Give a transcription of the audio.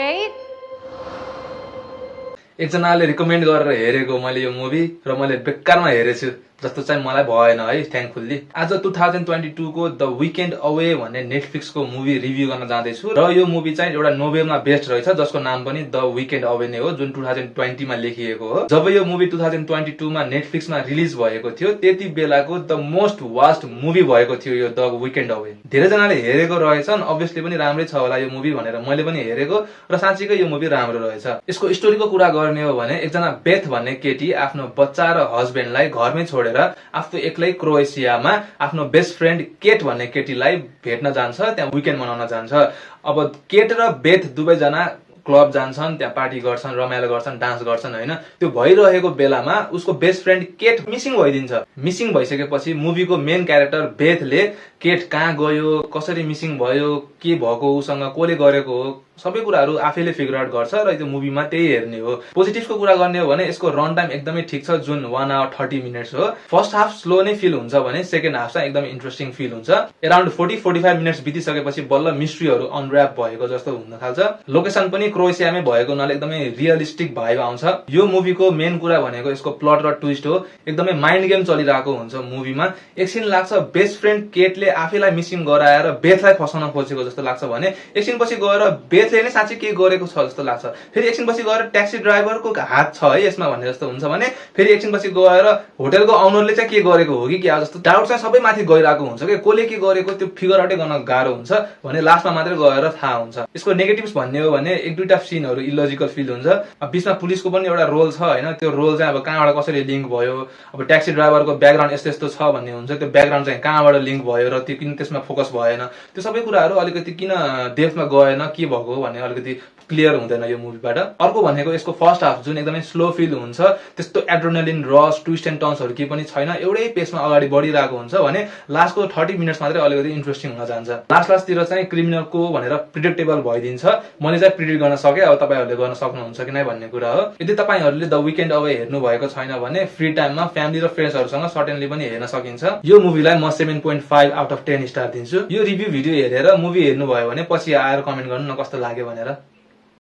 Kate? एकजनाले recommend गरेर हेरेको मैले यो मुभी र मैले बेकारमा हेरेछु जस्तो चाहिँ मलाई भएन है थ्याङ्कफुल्ली। आज 2022 को द विकेन्ड अवे भन्ने नेटफ्लिक्सको मुभी रिभ्यू गर्न जाँदैछु र यो मुभी चाहिँ एउटा नोभेलमा बेस्ड रहेछ जसको नाम पनि द विकेन्ड अवे नै हो, जुन 2020 मा लेखिएको हो। जब यो मुभी 2022 मा नेटफ्लिक्समा रिलिज भएको थियो त्यति बेलाको द मोस्ट वास्ट मुभी भएको थियो यो द विकेन्ड अवे। धेरैजनाले हेरेको रहेछन्, अभियसली पनि राम्रै छ होला यो मुभी भनेर मैले पनि हेरेको र साँच्चीकै यो मुभी राम्रो रहेछ। यसको स्टोरीको कुरा गर्ने हो भने एकजना बेथ भन्ने केटी आफ्नो बच्चा र हस्बेन्डलाई घरमै छोडेर आफू एक्लै क्रोएसियामा आफ्नो बेस्ट फ्रेन्ड केट भन्ने केटीलाई भेट्न जान्छ, त्यहाँ विकेन्ड मनाउन जान्छ। अब केट र बेथ दुवैजना क्लब जान्छन्, त्यहाँ पार्टी गर्छन्, रमाइलो गर्छन्, डान्स गर्छन् हैन। त्यो भइरहेको बेलामा उसको बेस्ट फ्रेन्ड केट मिसिङ भइदिन्छ। मिसिङ भइसकेपछि मुभीको मेन क्यारेक्टर बेथले केट कहाँ गयो, कसरी मिसिङ भयो, के भएको उसँग, कोले गरेको हो, सबै कुराहरू आफैले फिगर आउट गर्छ र त्यो मुभीमा त्यही हेर्ने हो। पोजिटिभको कुरा गर्ने हो भने यसको रन टाइम एकदमै ठिक छ, जुन 1 hour 30 minutes हो। फर्स्ट हाफ स्लो नै फिल हुन्छ भने सेकेन्ड हाफ चाहिँ एकदमै इन्ट्रेस्टिङ फिल हुन्छ। अराउन्ड 40-45 मिनट्स बितिसकेपछि बल्ल मिस्ट्रीहरू अनर्याप भएको जस्तो हुन थाल्छ। लोकेसन पनि क्रोएसियामै भएको हुनाले एकदमै रियलिस्टिक भाइब आउँछ। यो मुभीको मेन कुरा भनेको यसको प्लट र ट्विस्ट हो। एकदमै माइन्ड गेम चलिरहेको हुन्छ मुभीमा। एकछिन लाग्छ बेस्ट फ्रेन्ड केटले आफैलाई मिसिङ गराएर बेथलाई फसाउन खोजेको जस्तो लाग्छ भने एकछिनपछि गएर बेथले नै साँच्चै के गरेको छ जस्तो लाग्छ। फेरि एकछिनपछि गएर ट्याक्सी ड्राइभरको हात छ है यसमा भन्ने जस्तो हुन्छ भने फेरि एकछिनपछि गएर होटलको ओनरले चाहिँ के गरेको हो कि क्या जस्तो डाउट चाहिँ सबै माथि गइरहेको हुन्छ कि कसले के गरेको त्यो फिगर आउटै गर्न गाह्रो हुन्छ भने लास्टमा मात्रै गएर थाहा हुन्छ। यसको नेगेटिभ्स भन्ने हो भने एक दुईटा सिनहरू इलोजिकल फिल हुन्छ। अब बीचमा पुलिसको पनि एउटा रोल छ हैन, त्यो रोल चाहिँ अब कहाँबाट कसरी लिङ्क भयो, अब ट्याक्सी ड्राइभरको ब्याकग्राउन्ड यस्तो यस्तो छ भन्ने हुन्छ, त्यो ब्याकग्राउन्ड चाहिँ कहाँबाट लिङ्क भयो र त्यो किन त्यसमा फोकस भएन, त्यो सबै कुराहरू अलिकति किन डेप्थमा गएन, के भएको हो भन्ने अलिकति क्लियर हुँदैन यो मुभीबाट। अर्को भनेको यसको फर्स्ट हाफ जुन एकदमै स्लो फिल हुन्छ, त्यस्तो एड्रेनालिन रस ट्विस्ट एन्ड टर्न्सहरू केही पनि छैन, एउटै पेसमा अगाडि बढिरहेको हुन्छ भने लास्टको 30 मिनट्स मात्रै अलिकति इन्ट्रेस्टिङ हुन जान्छ। लास्टतिर चाहिँ क्रिमिनल को भनेर प्रिडिक्टेबल भइदिन्छ। मैले चाहिँ प्रिडिक्ट गर्न सके, अब तपाईँहरूले गर्न सक्नुहुन्छ कि नै भन्ने कुरा हो। यदि तपाईँहरूले द विकेन्ड अवे हेर्नु भएको छैन भने फ्री टाइममा फ्यामिली र फ्रेन्ड्सहरूसँग सर्टेनली पनि हेर्न सकिन्छ। यो मुभीलाई म 7.5 out of 10 स्टार दिन्छु। यो रिभ्यू भिडियो हेरेर मुभी हेर्नु भयो भने पछि आएर कमेन्ट गर्नु न कस्तो लाग्यो भनेर।